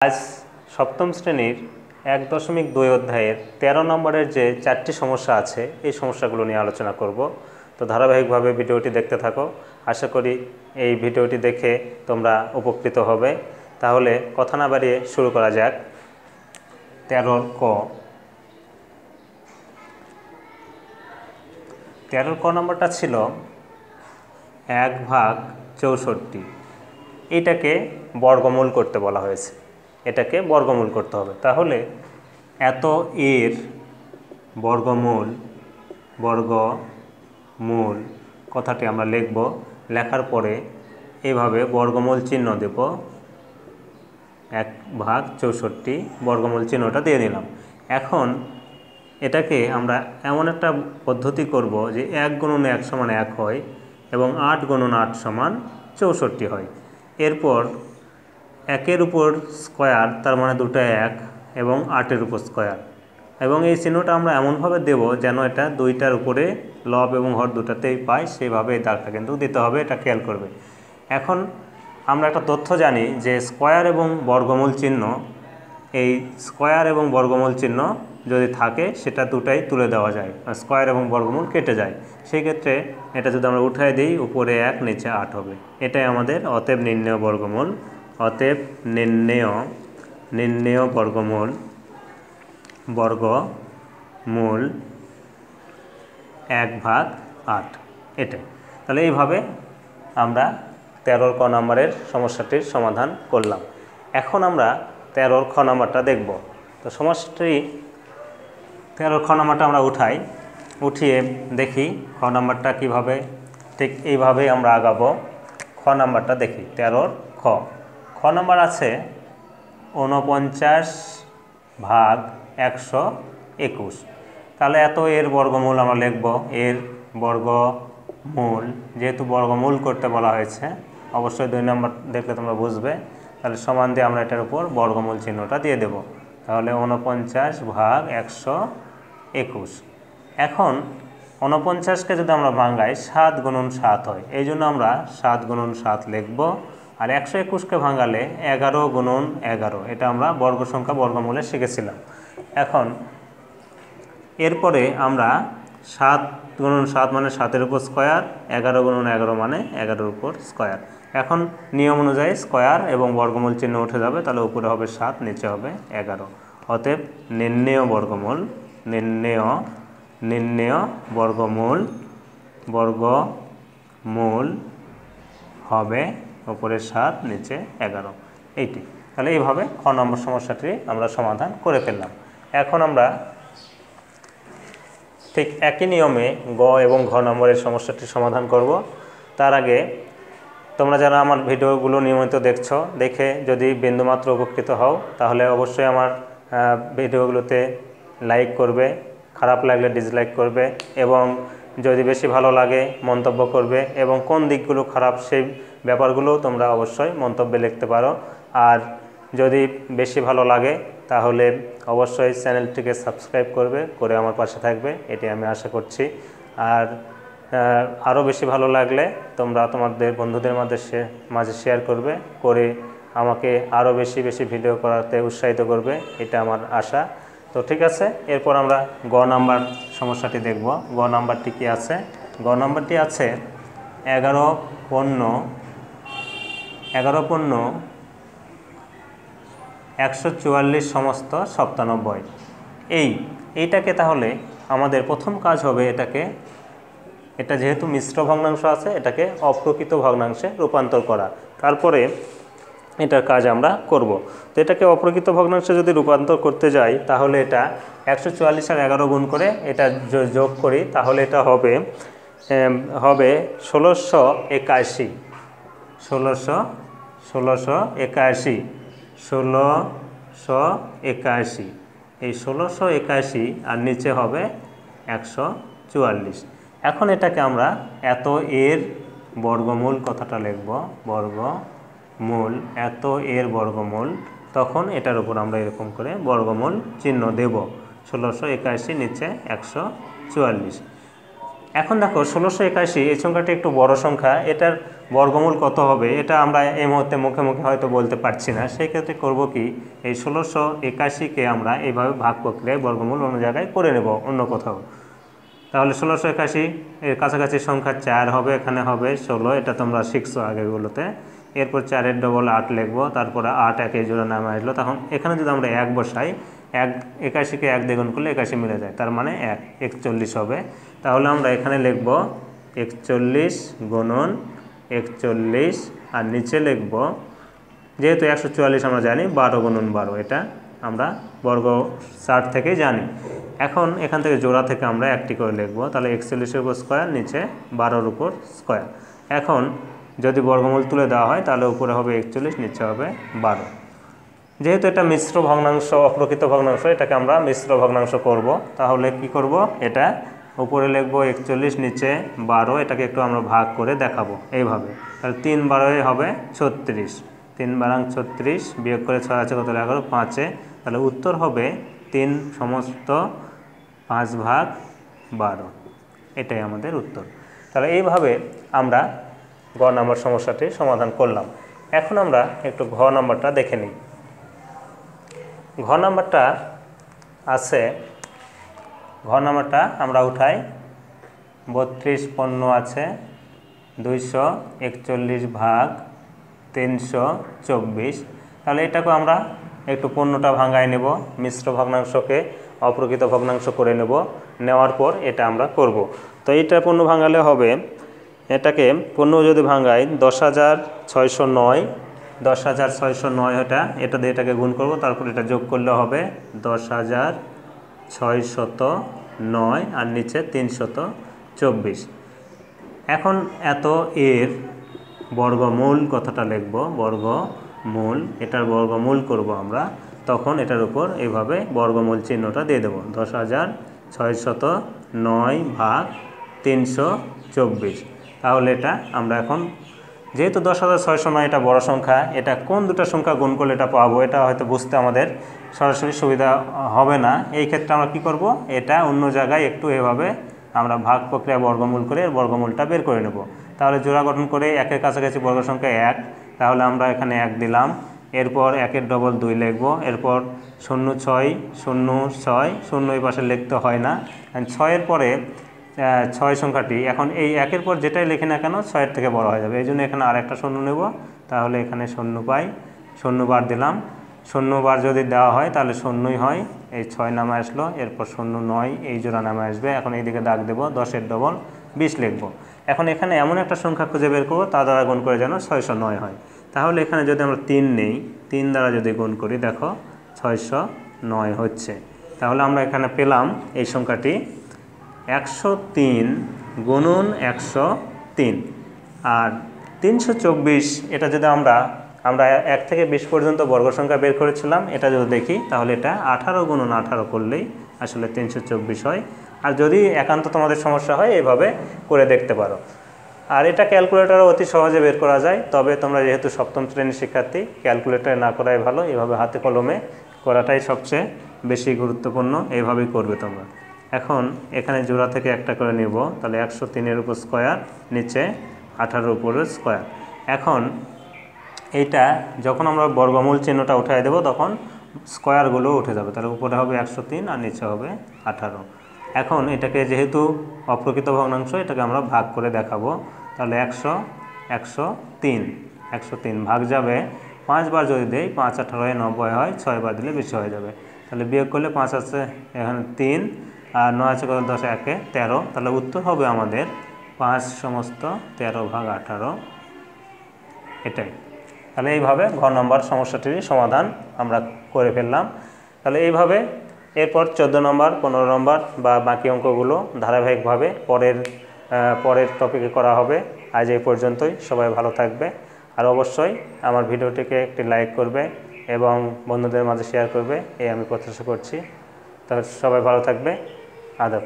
আজ সপ্তম শ্রেণীর 1.2 অধ্যায়ের 13 নম্বরের যে 4টি সমস্যা আছে এই সমস্যাগুলো নিয়ে আলোচনা করব। তো ধারাবাহিকভাবে ভিডিওটি দেখতে থাকো। আশা করি এই ভিডিওটি দেখে তোমরা উপকৃত হবে। তাহলে কথা না বাড়িয়ে শুরু করা যাক। 13 ক নম্বরটা ছিল 1/64। এটাকে বর্গমূল করতে বলা হয়েছে। এটাকে বর্গমূল করতে হবে। তাহলে এত এর বর্গমূল কথাটি আমরা লিখব। লেখার পরে এইভাবে বর্গমূল চিহ্ন দেব। 1/64 বর্গমূল চিহ্নটা দিয়ে দিলাম। এখন এটাকে আমরা এমন একটা পদ্ধতি করব যে 1 × 1 = 1 হয় এবং 8 × 8 = 64 হয়। এরপর 1-এর উপর স্কোয়ার, তার মানে দুটো 1, এবং 8-এর উপর স্কোয়ার, এবং এই চিহ্নটা আমরা এমনভাবে দেব যেন এটা দুইটার উপরে লব এবং হর দুটাতেই পাই, সেইভাবে এই দাগটা কিন্তু দিতে হবে। এটা খেয়াল করবে। এখন আমরা একটা তথ্য জানি যে স্কোয়ার এবং বর্গমূল চিহ্ন, এই স্কোয়ার এবং বর্গমূল চিহ্ন যদি থাকে সেটা দুটাই তুলে দেওয়া যায়, স্কোয়ার এবং বর্গমূল কেটে যায়। সেই ক্ষেত্রে এটা যদি আমরা উঠাই দিই, উপরে 1 নিচে 8 হবে। এটাই আমাদের অতএব নির্ণেয় বর্গমূল। অতএব নির্ণেয় বর্গমূল 1/8। এটাই। তাহলে এইভাবে আমরা 13 ক নম্বরের সমস্যাটির সমাধান করলাম। এখন আমরা 13 খ নম্বরটা দেখব। তো সমস্যাটি 13 খ নম্বরটা আমরা উঠিয়ে দেখি খ নম্বরটা কীভাবে। ঠিক এইভাবেই আমরা আগাবো। খ নম্বরটা দেখি। 13 খ নম্বর আছে 49/121। তাহলে এত এর বর্গমূল আমরা লিখব। এর বর্গমূল, যেহেতু বর্গমূল করতে বলা হয়েছে, অবশ্যই 2 নম্বর দেখলে তোমরা বুঝবে। তাহলে সমান দিয়ে আমরা এটার উপর বর্গমূল চিহ্নটা দিয়ে দেব। তাহলে 49/121। এখন 49কে যদি আমরা ভাঙাই 7 × 7 হয়, এই জন্য আমরা 7 × 7 লিখব। আর 121কে ভাঙালে 11 × 11, এটা আমরা বর্গ সংখ্যা বর্গমূলে শিখেছিলাম। এখন এরপরে আমরা 7 × 7 মানে 7-এর উপর স্কোয়ার, 11 × 11 মানে 11-এর উপর স্কোয়ার। এখন নিয়ম অনুযায়ী স্কোয়ার এবং বর্গমূল চিহ্ন উঠে যাবে। তাহলে উপরে হবে 7, নিচে হবে 11। অতএব নির্ণেয় বর্গমূল হবে উপরে 7, নিচে 11। এইটি। তাহলে এইভাবে খ নম্বর সমস্যাটি আমরা সমাধান করে ফেললাম। এখন আমরা ঠিক একই নিয়মে গ এবং ঘ নম্বরের সমস্যাটি সমাধান করব। তার আগে তোমরা যারা আমার ভিডিওগুলো নিয়মিত দেখছো, দেখে যদি বিন্দুমাত্র উপকৃত হও, তাহলে অবশ্যই আমার ভিডিওগুলোতে লাইক করবে, খারাপ লাগলে ডিসলাইক করবে, এবং যদি বেশি ভালো লাগে মন্তব্য করবে, এবং কোন দিকগুলো খারাপ সেই ব্যাপারগুলো তোমরা অবশ্যই মন্তব্যে লিখতে পারো। আর যদি বেশি ভালো লাগে তাহলে অবশ্যই চ্যানেলটিকে সাবস্ক্রাইব করে আমার পাশে থাকবে, এটি আমি আশা করছি। আর আরও বেশি ভালো লাগলে তোমরা তোমাদের বন্ধুদের মাঝে শেয়ার করে আমাকে আরও বেশি ভিডিও করাতে উৎসাহিত করবে, এটা আমার আশা। তো ঠিক আছে, এরপর আমরা গ নাম্বার সমস্যাটি দেখব। গ নাম্বারটি কি আছে? গ নাম্বারটি আছে 11×144 সমস্ত 97। এইটাকে তাহলে আমাদের প্রথম কাজ হবে এটা যেহেতু মিশ্র ভগ্নাংশ আছে, এটাকে অপ্রকৃত ভগ্নাংশে রূপান্তর করা। তারপরে এটার কাজ আমরা করব। তো এটাকে অপ্রকৃত ভগ্নাংশে যদি রূপান্তর করতে যাই, তাহলে এটা 144 আর 11 গুণ করে এটা যোগ করি, তাহলে এটা হবে 1681। এই 1681 আর নিচে হবে 144। এখন এটাকে আমরা এত এর বর্গমূল কথাটা লিখব। বর্গমূল, এত এর বর্গমূল। তখন এটার উপর আমরা এরকম করে বর্গমূল চিহ্ন দেব। 1681 নিচে 144। এখন দেখো 1681 এই সংখ্যাটি একটু বড় সংখ্যা, এটার বর্গমূল কত হবে এটা আমরা এই মুহূর্তে মুখে মুখে হয়তো বলতে পারছি না। সেই ক্ষেত্রে করবো কি, এই 1681কে আমরা এইভাবে ভাগ প্রক্রিয়ায় বর্গমূল অন্য জায়গায় করে নেব অন্য কোথাও। তাহলে 1681 এর কাছাকাছি সংখ্যা 4 হবে, এখানে হবে 16, এটা তোমরা শিখছো আগেগুলোতে। এরপর 4 ডবল 8 লিখবো, তারপরে 8 একে জোড়া নামে আসলো। তখন এখানে যদি আমরা 1 বসাই, 81কে 1 দ্বিগুণ করলে 81 মিলে যায়, তার মানে 1 41 হবে। তাহলে আমরা এখানে লিখব 41 গুণন 41, আর নিচে লিখব, যেহেতু 144 আমরা জানি 12 গুণন 12, এটা আমরা বর্গ চার্ট থেকেই জানি। এখন এখান থেকে জোড়া থেকে আমরা একটি করে লিখব, তাহলে 41-এর উপর স্কোয়ার, নিচে 12-র উপর স্কোয়ার। এখন যদি বর্গমূল তুলে দেওয়া হয় তাহলে উপরে হবে 41, নিচে হবে 12। যেহেতু এটা মিশ্র ভগ্নাংশ, অপ্রকৃত ভগ্নাংশ, এটাকে আমরা মিশ্র ভগ্নাংশ করব। তাহলে কি করব, এটা উপরে লিখব 41, নিচে 12, এটাকে একটু আমরা ভাগ করে দেখাবো এইভাবে। তাহলে 3 12 হবে 36, 3 বারাং 36, বিয়োগ করে 6 আছে কত, 11, 5-এ, তাহলে উত্তর হবে 3 সমস্ত 5/12, এটাই আমাদের উত্তর। তাহলে এইভাবে আমরা গ নম্বর সমস্যাটির সমাধান করলাম। এখন আমরা একটু ঘ নম্বরটা দেখে নিই। ঘ নম্বরটা আছে, ঘ নম্বরটা আমরা উঠাই 32 পণ্য আছে 241 ভাগ 324। তাহলে এটাকে আমরা একটু পণ্যটা ভাঙাই নেব, মিশ্র ভগ্নাংশকে অপ্রকৃত ভগ্নাংশ করে নেব। নেওয়ার পর এটা আমরা করব। তো এইটা পণ্য ভাঙালে হবে, এটাকে পণ্য যদি ভাঙাই 10,609, 10,609 এটা দিয়ে এটাকে গুণ করব, তারপর এটা যোগ করলে হবে 10,609, আর নিচে 324। এখন এত এর বর্গমূল কথাটা লিখব, বর্গমূল, এটার বর্গমূল করব আমরা, তখন এটার উপর এইভাবে বর্গমূল চিহ্নটা দিয়ে দেব, 10,609 ভাগ 324। তাহলে এটা আমরা এখন, যেহেতু 10,609 এটা বড় সংখ্যা, এটা কোন দুটো সংখ্যা গুণ করলে এটা পাবো, এটা হয়তো বুঝতে আমাদের সরাসরি সুবিধা হবে না। এই ক্ষেত্রে আমরা কি করব, এটা অন্য জায়গায় একটু এভাবে আমরা ভাগ প্রক্রিয়া বর্গমূল করে বর্গমূলটা বের করে নেব। তাহলে জোড়া গঠন করে 1-এর কাছাকাছি বর্গ সংখ্যা 1, তাহলে আমরা এখানে 1 দিলাম। এরপর 1-এর ডবল 2 লিখব, এরপর 0 6 0 6 0 এই পাশে লিখতে হয় না, 6-এর পরে 6 সংখ্যাটি এখন এই 1-এর পর যেটাই লিখি না কেন 6-এর থেকে বড় হয়ে যাবে, এই জন্য এখানে আরেকটা 0 নেব। তাহলে এখানে 0 পাই, 0 বার দিলাম। 0 বার যদি দেওয়া হয় তাহলে 0ই হয়, এই 6 নামে আসলো। এরপর 0 9 এই জোড়া নামে আসবে। এখন এইদিকে দাগ দেব, 10-এর ডবল 20 লিখব। এখন এখানে এমন একটা সংখ্যা খুঁজে বের করবো তা দ্বারা গুণ করে যেন 609 হয়। তাহলে এখানে যদি আমরা 3 নেই, 3 দ্বারা যদি গুণ করি, দেখো 609 হচ্ছে। তাহলে আমরা এখানে পেলাম এই সংখ্যাটি 103 গুণন 103, আর 324 এটা যদি আমরা 1 থেকে 20 পর্যন্ত বর্গ সংখ্যা বের করেছিলাম, এটা যদি দেখি তাহলে এটা 18 গুণন 18 করলেই আসলে 324 হয়। আর যদি একান্ত তোমাদের সমস্যা হয় এইভাবে করে দেখতে পারো। আর এটা ক্যালকুলেটরও অতি সহজে বের করা যায়, তবে তোমরা যেহেতু সপ্তম শ্রেণীর শিক্ষার্থী, ক্যালকুলেটরে না করাই ভালো, এভাবে হাতে কলমে করাটাই সবচেয়ে বেশি গুরুত্বপূর্ণ, এইভাবেই করবে তোমরা। এখন এখানে জোড়া থেকে একটা করে নিব, তাহলে 103-এর উপর স্কোয়ার, নিচে 18-এর উপরে স্কোয়ার। এখন এইটা যখন আমরা বর্গমূল চিহ্নটা উঠিয়ে দেব তখন স্কোয়ারগুলো উঠে যাবে, তাহলে উপরে হবে 103 আর নিচে হবে 18। এখন এটাকে যেহেতু অপ্রকৃত ভগ্নাংশ, এটাকে আমরা ভাগ করে দেখাবো। তাহলে 100 103 103 ভাগ যাবে 5 বার যদি দেই, 5 18 90 হয়, 6 বার দিলে বেশি হয়ে যাবে। তাহলে বিয়োগ করলে 5 আছে এখানে 3, আর 9 আছে কত, 10 1 13। তাহলে উত্তর হবে আমাদের 5 সমস্ত 13/18, এটাই। তাহলে এইভাবে ঘ নম্বর সমস্যাটির সমাধান আমরা করে ফেললাম। তাহলে এইভাবে এরপর 14 নম্বর 15 নম্বর বা বাকি অঙ্কগুলো ধারাবাহিকভাবে পরের টপিকে করা হবে। আজ এই পর্যন্তই, সবাই ভালো থাকবে। আর অবশ্যই আমার ভিডিওটিকে একটি লাইক করবে এবং বন্ধুদের মাঝে শেয়ার করবে, এই আমি প্রত্যাশা করছি। তাহলে সবাই ভালো থাকবে। আদাব।